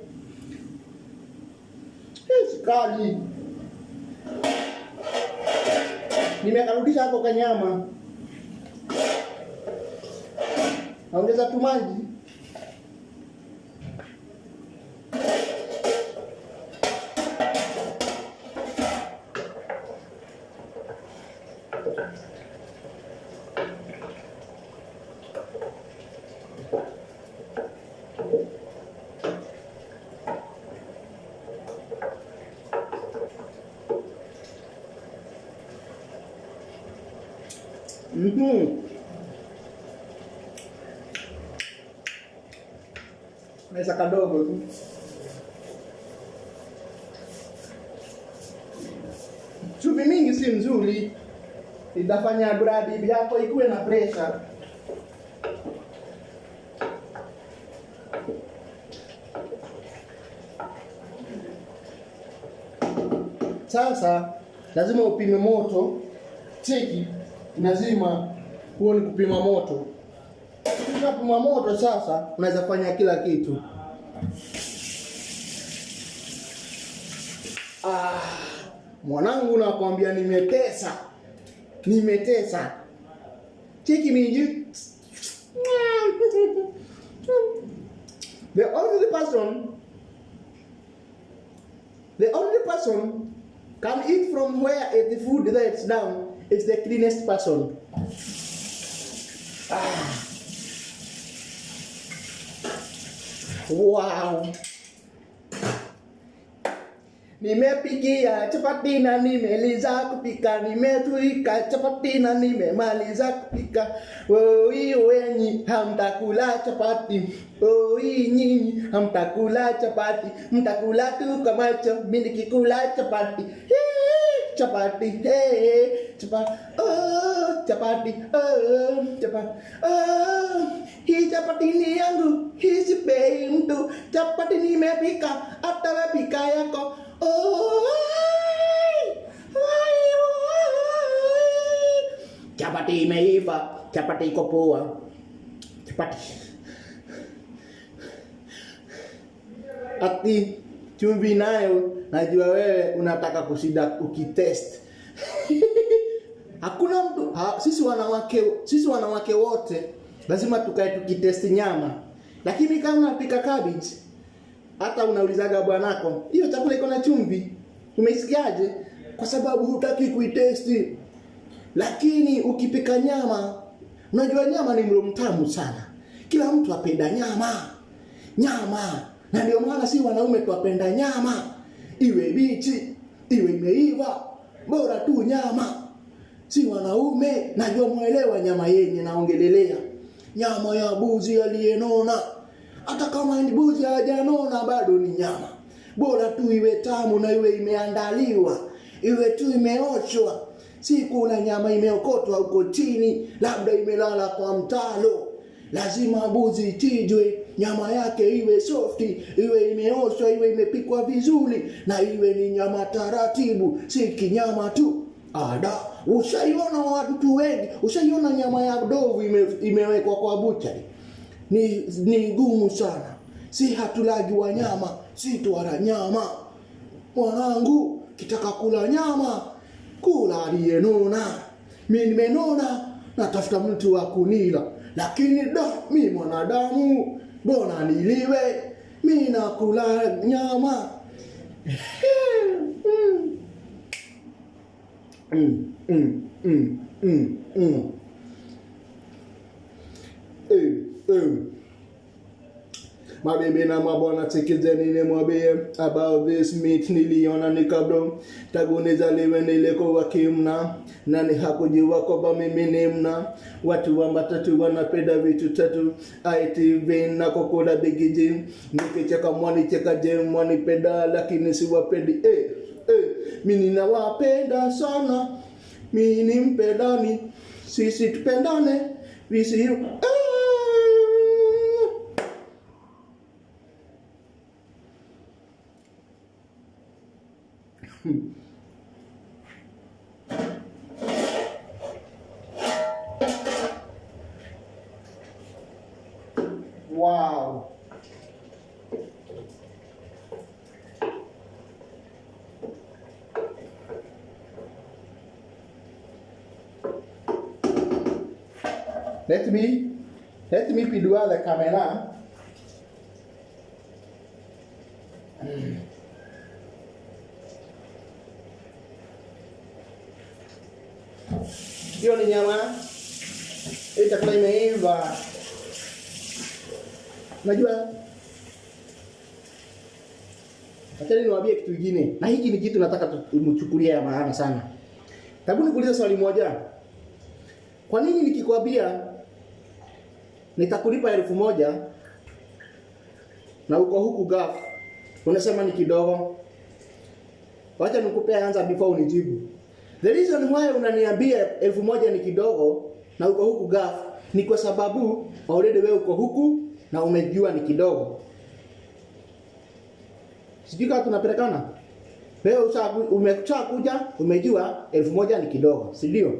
Sikali. Nimekarudisha hapo kanyama. Naongeza tu maji. Naweza kadogo tu. Chumvi mingi si nzuri. Itafanya bradi yako ikuwe na pressure. Sasa lazima upime moto. Cheki, lazima huo ni kupima moto. Ukipima moto sasa unaweza fanya kila kitu. Mwanangu nakwambia nimetesa. Cheki mingi. The only person can eat from where the food that's down is the cleanest person. Wow. Nimepikia chapati na nimeliza kupika, nimetuika chapati na nimemaliza kupika. Oi wenyi hamtakula chapati, oi nyinyi hamtakula chapati, mtakula tu kamacho mimi nikikula chapati. Chapati, chapati, chapati, chapati, hii chapati ni yangu, hii sipei mtu, chapati nimepika, hata wewe pika yako. Chapati imeiva, chapati iko poa. Chapati. Ati chumvi nayo najua wewe unataka kushinda ukitest. Hakuna mtu sisi wanawake wote lazima tukae tukitesti nyama. Lakini kama unapika cabbage, hata unaulizaga bwanako, hiyo chakula iko na chumvi, umeisikiaje? Kwa sababu hutaki kuitesti. Lakini ukipika nyama, unajua nyama ni mlo mtamu sana. Kila mtu apenda nyama. Na ndio maana si wanaume tuapenda nyama. Iwe bichi, iwe imeiva, bora tu nyama. Si wanaume, najua muelewa nyama yenye naongelelea. Nyama ya mbuzi aliyenona. Hata kama ni mbuzi hajanona bado ni nyama. Bora tu iwe tamu na iwe imeandaliwa. Iwe tu imeoshwa. Si kula nyama imeokotwa huko chini, labda imelala kwa mtalo. Lazima mbuzi ichinjwe, nyama yake iwe softi, iwe imeoshwa, iwe imepikwa vizuri, na iwe ni nyama taratibu, si kinyama tu. Ushaiona watu wengi, ushaiona nyama ya ndovu imewekwa kwa buchari. Ni gumu sana. Si hatulagi wa nyama, si tuwala nyama. Mwanangu, kitaka kula nyama, kula aliyenona. Mimi nimenona, natafuta mtu wa kunila. Lakini mimi mwanadamu, mbona niliwe? Mimi nakula nyama. Mabebe na mabwana, sikizeni nimwambie about this meat niliona nikabro. Tangu nizaliwe nilikuwa kimna, nani hakujua kwamba mimi ni mna. Watu wa matatu wanapenda vitu tatu, ITV na kukula bigiji. Nikicheka mwani cheka je mwani peda, lakini siwapendi. Mimi ninawapenda sana, mimi ni mpendani, sisi tupendane, visi Wow. Let me pidua the camera. Hiyo ni nyama. Hii chakula imeiva. Najua. Acha niwaambie kitu kingine. Na hiki ni kitu nataka tumchukulie ya maana sana. Hebu nikuulize swali moja. Kwa nini nikikwambia nitakulipa 1,000 na uko huku gaf unasema ni kidogo? Wacha nikupe answer before unijibu. The reason why unaniambia 1,000 ni kidogo na uko huku gaf ni kwa sababu already wewe uko huku na umejua ni kidogo. Sijui kama tunapelekana. Wewe umekuja umejua 1,000 ni kidogo, si ndio?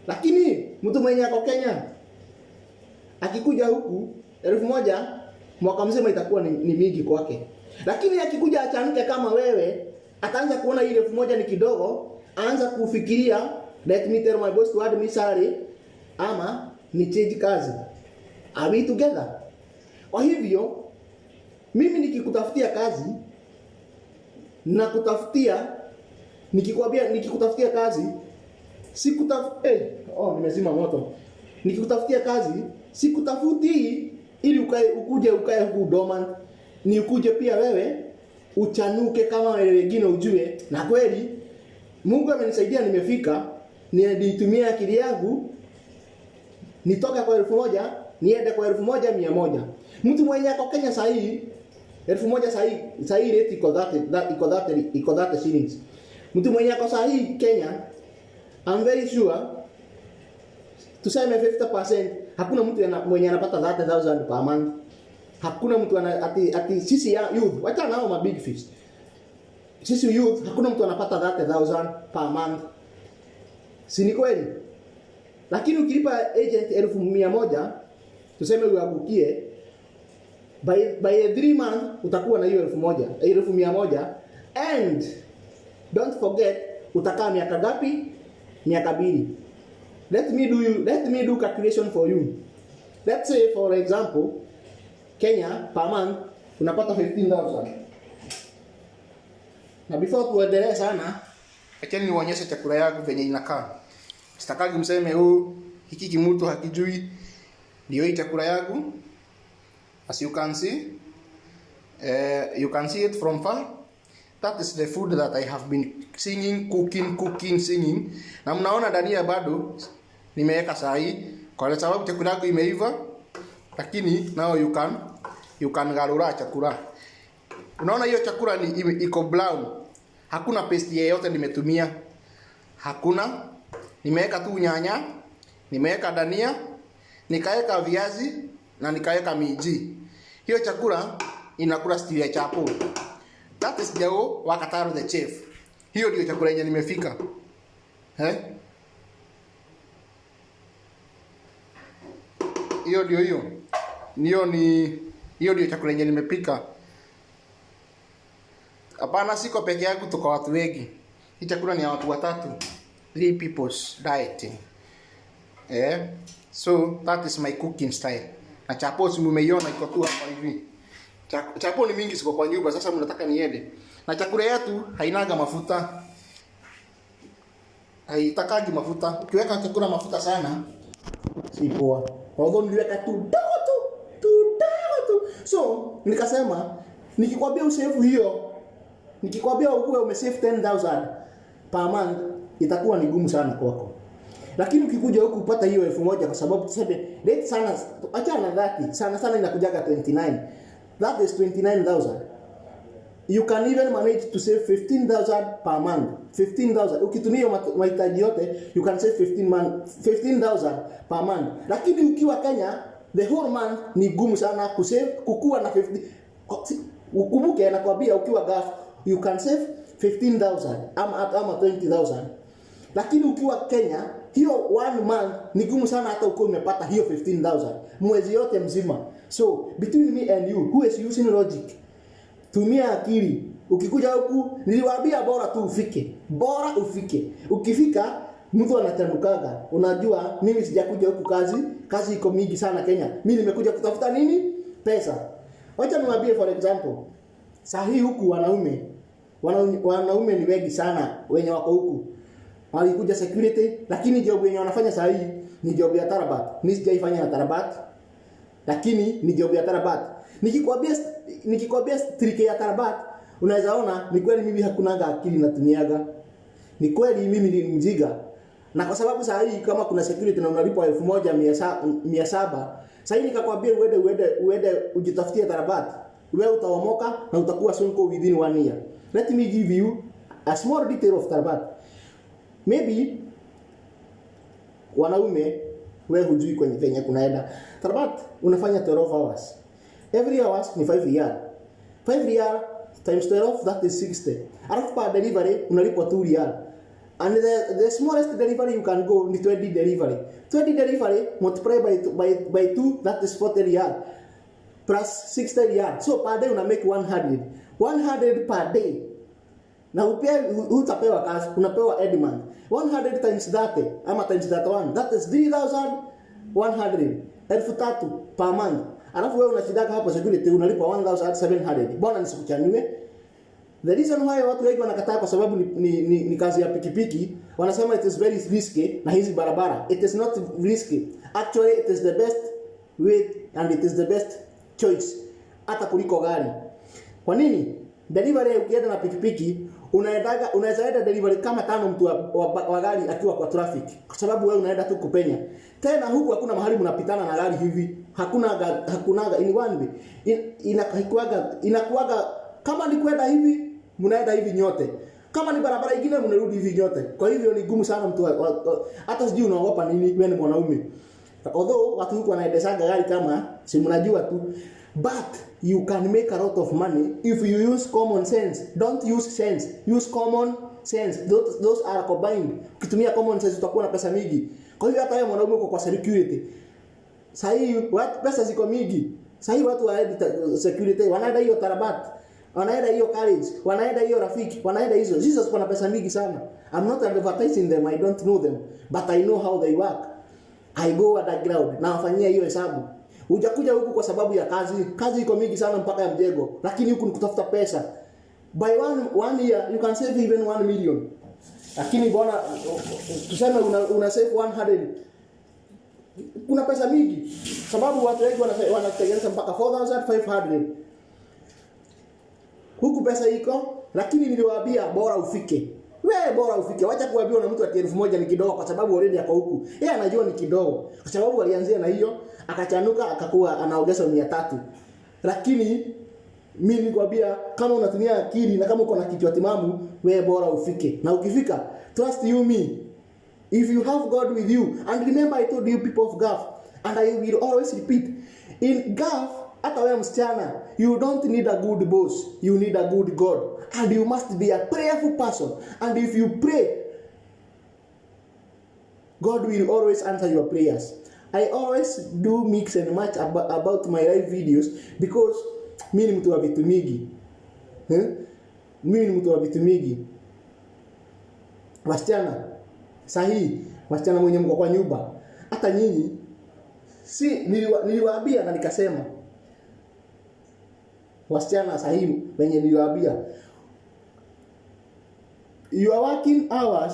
Lakini mtu mwenye ako Kenya akikuja huku 1,000 mwaka mzima itakuwa ni mingi kwake. Lakini akikuja achanuke kama wewe, ataanza kuona ile 1,000 ni kidogo, aanza kufikiria let me tell my boss to add me salary ama ni change kazi. Are we together? Kwa hivyo mimi nikikutafutia kazi na kutafutia nikikutafutia kazi nimezima moto. Nikikutafutia kazi sikutafuti ili ukuje huku dormant. Ni ukuje pia wewe uchanuke kama wengine, ujue na kweli Mungu amenisaidia, nimefika nitumia akili yangu nitoka kwa 1,000 niende kwa 1,100. Mtu mwenye ako Kenya sahi 1,000 sahi rate iko that shillings. Mtu mwenye ako sahi Kenya, I'm very sure tuseme 50%, hakuna mtu mwenye anapata 30,000 per month. Hakuna mtu ati sisi ya youth, wacha nao ma big fish. Sisi youth hakuna mtu anapata 30,000 per month. Si ni kweli? Lakini ukilipa agent 1,100, tuseme uagukie by 3 months utakuwa na hiyo 1,100 and don't forget utakaa miaka ngapi? miaka 2. Let me do calculation for you. Let's say for example Kenya per month unapata 15,000. Na before tuendelee sana, acha niwaonyeshe chakula yangu venye inakaa. Sitakagi mseme hiki kimutu hakijui. Ndio hii chakula yangu. As you can see, you can see it from far. That is the food that I have been singing, cooking, singing. Na mnaona dania bado nimeweka sahi kwa sababu chakula yangu imeiva, lakini now you can garura chakula. Unaona hiyo chakula ni iko brown. Hakuna paste yoyote nimetumia. Hakuna. Nimeweka tu nyanya, nimeweka dania, nikaweka viazi na nikaweka miji. Hiyo chakula inakula stew ya chapo. That is Jao wa Kataro the chef. Hiyo ndio chakula yenye nimefika. Hiyo ndio hiyo. Hiyo ndio chakula yenye nimepika. Hapana, siko peke yangu, tuko watu wengi. Hii chakula ni ya watu watatu. 3 people's diet. So that is my cooking style. Na chapo mmeiona iko tu hapa hivi. Chapo ni mingi siko kwa nyumba, sasa mnataka niende. Na chakula yetu hainaga mafuta. Haitakagi mafuta. Ukiweka chakula mafuta sana si poa. Although niliweka tu dawa. So nikasema nikikwambia usave hiyo, nikikwambia uwe umesave 10,000 per month, itakuwa ni gumu sana kwako. Lakini ukikuja huku upata hiyo 1,000 kwa sababu tuseme rate sana, achana na 30, sana inakujaga 29. That is 29,000. You can even manage to save 15,000 per month. 15,000. Ukitumia mahitaji yote, you can save 15,000 per month. Lakini ukiwa Kenya, the whole month ni gumu sana kusave, kukua na 50. Ukumbuke nakwambia ukiwa gaf, you can save 15,000 ama 20,000. Lakini ukiwa Kenya, hiyo 1 month ni gumu sana hata ukiwa umepata hiyo 15,000 mwezi yote mzima. So, between me and you, who is using logic? Tumia akili. Ukikuja huku niliwaambia bora tu ufike. Bora ufike. Ukifika mtu anatamkaga. Unajua mimi sijakuja huku kazi iko mingi sana Kenya. Mimi nimekuja kutafuta nini? Pesa. Wacha niwaambie for example. Sahi huku wanaume ni wengi sana wenye wako huku. Walikuja security, lakini job yenye wanafanya sahi ni job ya Tarabat. Mimi sijaifanya na Tarabat. Lakini ni job ya Tarabat. Nikikwambia trick ya Tarabat, unaweza ona ni kweli mimi hakunaga akili natumiaga. Ni kweli mimi ni mjiga. Na kwa sababu saa hii kama kuna security na unalipwa 1,700, sasa nikakwambia uende ujitafutie Tarabat. Wewe utaomoka na utakuwa sonko within 1 year. Let me give you a small detail of Tarabat. Maybe wanaume wewe hujui kwenye venye kunaenda. Tarabat unafanya 12 hours. Every hours ni 5 riyal. 5 riyal times 12, that is 60. Alafu per delivery unalipwa 2 riyal. And the smallest delivery you can go ni 20 delivery. 20 delivery multiply by 2, that is 40 riyal. Plus 60 riyal. So per day una make 100. 100 per day. Na utapewa cash, unapewa every month. 100 times 30 ama times 31, that is 3,100. 3,000 per month. Alafu wewe unashidaka hapo security unalipa 1,700. Bwana nisikuchaniwe. The reason why watu wengi wanakataa kwa sababu ni kazi ya pikipiki, wanasema it is very risky na hizi barabara. It is not risky. Actually it is the best way and it is the best choice hata kuliko gari. Kwa nini? Delivery ukienda na pikipiki unaweza enda delivery kama 5 mtu wa gari akiwa kwa traffic, kwa sababu wewe unaenda tu kupenya. Tena huku hakuna mahali mnapitana na gari hivi. Hakuna in one way. Inakuaga kama ni kwenda hivi mnaenda hivi nyote. Kama ni barabara nyingine mnarudi hivi nyote. Kwa hivyo ni gumu sana mtu hata sijui unaogopa nini wewe ni mwanaume. Although watu huku wanaendesha gari kama si mnajua tu, but you can make a lot of money if you use common sense. Don't use sense, use common sense. Those are combined. Ukitumia common sense utakuwa na pesa mingi. Kwa hivyo hata wewe mwanaume uko kwa security, sasa hii watu pesa ziko mingi. Sasa hii watu wa security wanaenda hiyo Tarabat wanaenda hiyo college, wanaenda hiyo rafiki, wanaenda hizo. Jesus kuna pesa mingi sana. I'm not advertising them, I don't know them, but I know how they work. I go underground na wafanyia hiyo hesabu. Hujakuja huku kwa sababu ya kazi. Kazi iko mingi sana mpaka ya mjengo, lakini huku ni kutafuta pesa. By one year you can save even 1 million. Lakini bwana tuseme una save 100. Kuna pesa mingi. Sababu watu wengi wanatengeneza mpaka 4500. Huku pesa iko, lakini niliwaambia bora ufike. Wewe bora ufike. Wacha kuambiwa na mtu ati 1000 ni kidogo kwa sababu already yako huku. Yeye anajua ni kidogo. Kwa sababu alianzia na hiyo, akachanuka akakuwa anaongeza 300. Lakini mimi nikwambia kama unatumia akili na kama uko na kichwa timamu, wewe bora ufike. Na ukifika, trust you me. If you have God with you, and remember I told you people of Gaf, and I will always repeat, in Gaf, hata wewe msichana, you don't need a good boss, you need a good God, and you must be a prayerful person, and if you pray, God will always answer your prayers. I always do mix and match about my live videos because mimi ni mtu wa vitu mingi. Mimi ni mtu wa vitu mingi. Wasichana sahihi, wasichana mwenye mko kwa nyumba, hata nyinyi si niliwaambia na nikasema wasichana sahihi wenye niliwaambia your working hours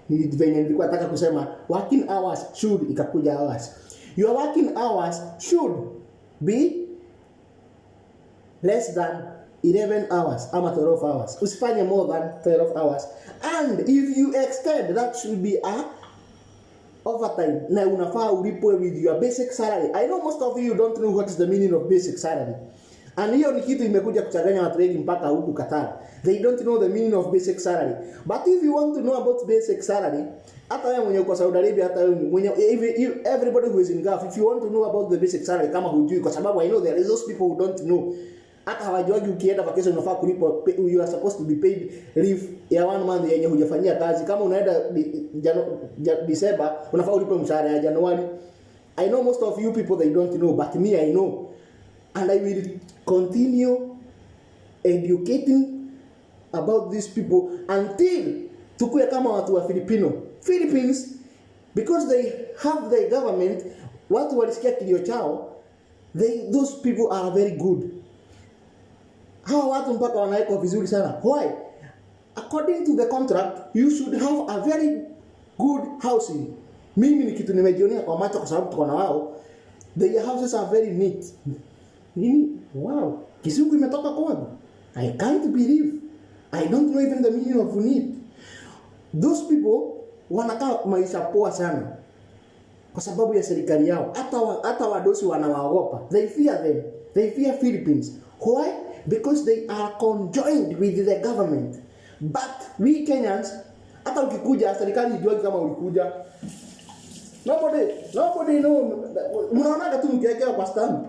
nilikuwa nataka kusema working hours should ikakuja hours. Your working hours should be less than 11 hours ama 12 hours. Usifanye more than 12 hours. And if you extend, that should be a overtime. Na unafaa ulipwe with your basic salary. I know most of you don't know what is the meaning of basic salary. And hiyo ni kitu imekuja kuchanganya watu wengi mpaka huku Qatar. They don't know the meaning of basic salary. But if you want to know about basic salary, hata wewe mwenye uko Saudi Arabia, hata wewe mwenye everybody who is in Gulf, if you want to know about the basic salary kama hujui, kwa sababu I know there is those people who don't know. Hata hawajuagi ukienda vacation unafaa kulipa, you are supposed to be paid leave ya 1 month yenye hujafanyia kazi. Kama unaenda December unafaa ulipe mshahara ya Januari. I know most of you people they don't know, but me I know. And I will continue educating about these people until tukue kama watu wa Philippines, because they have their government, watu walisikia kilio chao, those people are very good. Hawa watu mpaka wanaekwa vizuri sana. Why? According to the contract, you should have a very good housing. Mimi ni kitu nimejionea kwa macho kwa sababu tuko na wao. Their houses are very neat. Nini? Wow. Kizungu imetoka kwangu. I can't believe. I don't know even the meaning of neat. Those people wanakaa maisha poa sana kwa sababu ya serikali yao. Hata wadosi wanawaogopa. They fear them. They fear Philippines. Why? Because they are conjoined with the government. But we Kenyans, hata ukikuja serikali ijue kama ulikuja. Nobody know. Mnaonaga tu mkiwekea kwa stamp.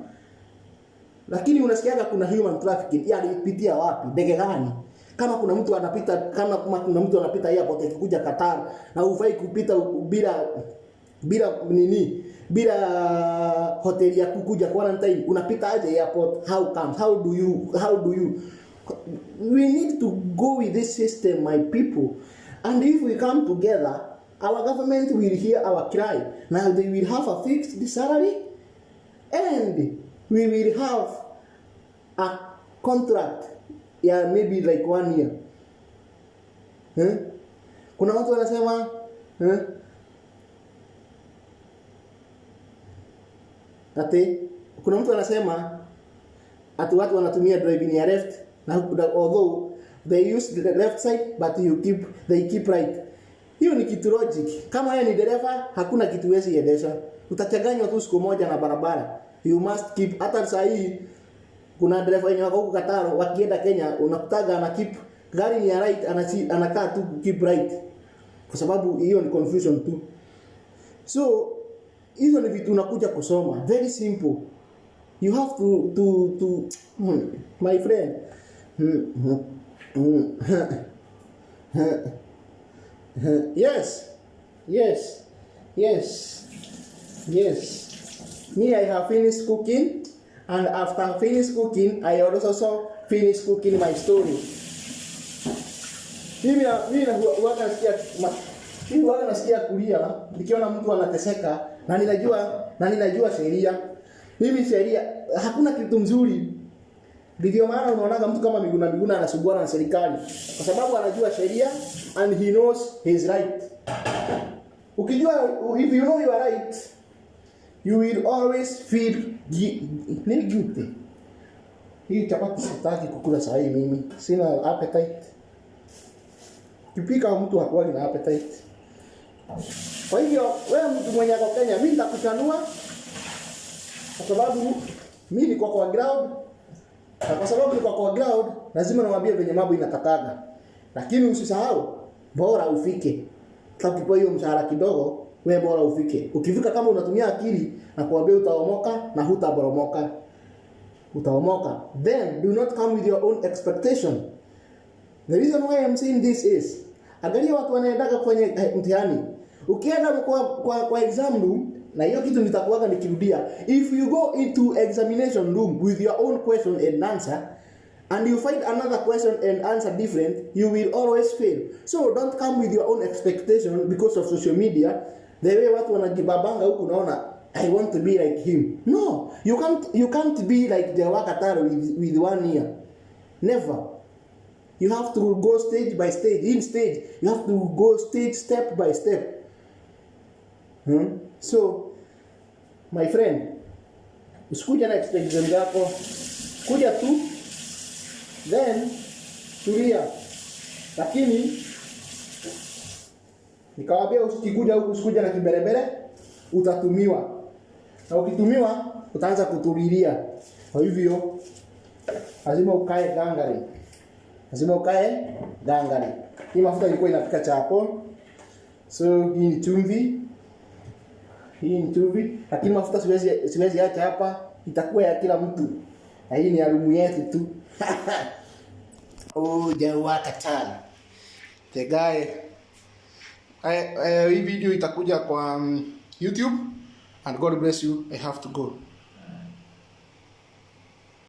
Lakini unasikiaga kuna human trafficking. Yalipitia wapi? Ndege gani? Kama kuna mtu anapita airport akikuja Qatar na hufai kupita bila hoteli ya kukuja quarantine, unapita aje airport? How do you we need to go with this system, my people. And if we come together, our government will hear our cry. Now they will have a fixed salary and we will have a contract, yeah, maybe like 1 year. Kuna watu wanasema kuna mtu anasema ati watu wanatumia driving ya left, na although they use the left side but they keep right. Hiyo ni kitu logic. Kama yeye ni dereva, hakuna kitu wezi endesha. Utachanganywa tu siku moja na barabara. You must keep. Hata saa hii kuna dereva wenye wako huko Qatar wakienda Kenya, unakutaga ana keep gari ni ya right, anakaa tu keep right. Kwa sababu hiyo ni confusion tu. So hizo ni vitu unakuja kusoma. Very simple. You have to my friend. Yes. Me, I have finished cooking And after finish cooking, I also finish cooking my story. Mimi huwa nasikia kulia nikiona mtu anateseka na ninajua sheria. Mimi sheria hakuna kitu mzuri. Ndio maana unaona mtu kama Miguna anasumbua na serikali kwa sababu anajua sheria and he knows his right. Ukijua, if you know you are right, you will always feel guilty. Hii chapati sitaki kukula saa hii mimi. Sina appetite. Kipika mtu hakuwa na appetite. Kwa hivyo wewe mtu mwenye kwa Kenya, mimi nitakuchanua kwa sababu mimi niko kwa ground. Na kwa sababu niko kwa ground, lazima niwaambie venye mambo inatakaga. Lakini usisahau, bora ufike. Kama ukipewa hiyo mshahara kidogo, wewe bora ufike. Ukifika kama unatumia akili na kuambia utaomoka na hutaboromoka. Utaomoka. Then do not come with your own expectation. The reason why I'm saying this is, angalia watu wanaendaga kwenye mtihani. Ukienda kwa exam room, na hiyo kitu nitakuwaga nikirudia. If you go into examination room with your own question and answer, and you find another question and answer different, you will always fail. So don't come with your own expectation because of social media. The way watu wanajibabanga huku naona, I want to be like him. No, you can't be like the Wakatara with 1 year. Never. You have to go stage by stage. In stage, you have to go stage step by step. So, my friend, usikuja na expectation zako, kuja tu, then tulia. Lakini nikawaambia usikuja huku, usikuja na kiberebere, utatumiwa. Na ukitumiwa, utaanza kutulilia. Kwa hivyo lazima ukae gangari. Lazima ukae gangari. Hii mafuta ilikuwa inapika chapo. So hii ni chumvi. Lakini mafuta siwezi acha hapa, itakuwa ya kila mtu. Na hii ni alumu yetu tu. Oh, the Wakatara. The guy. Hii video itakuja kwa YouTube, and God bless you. I have to go.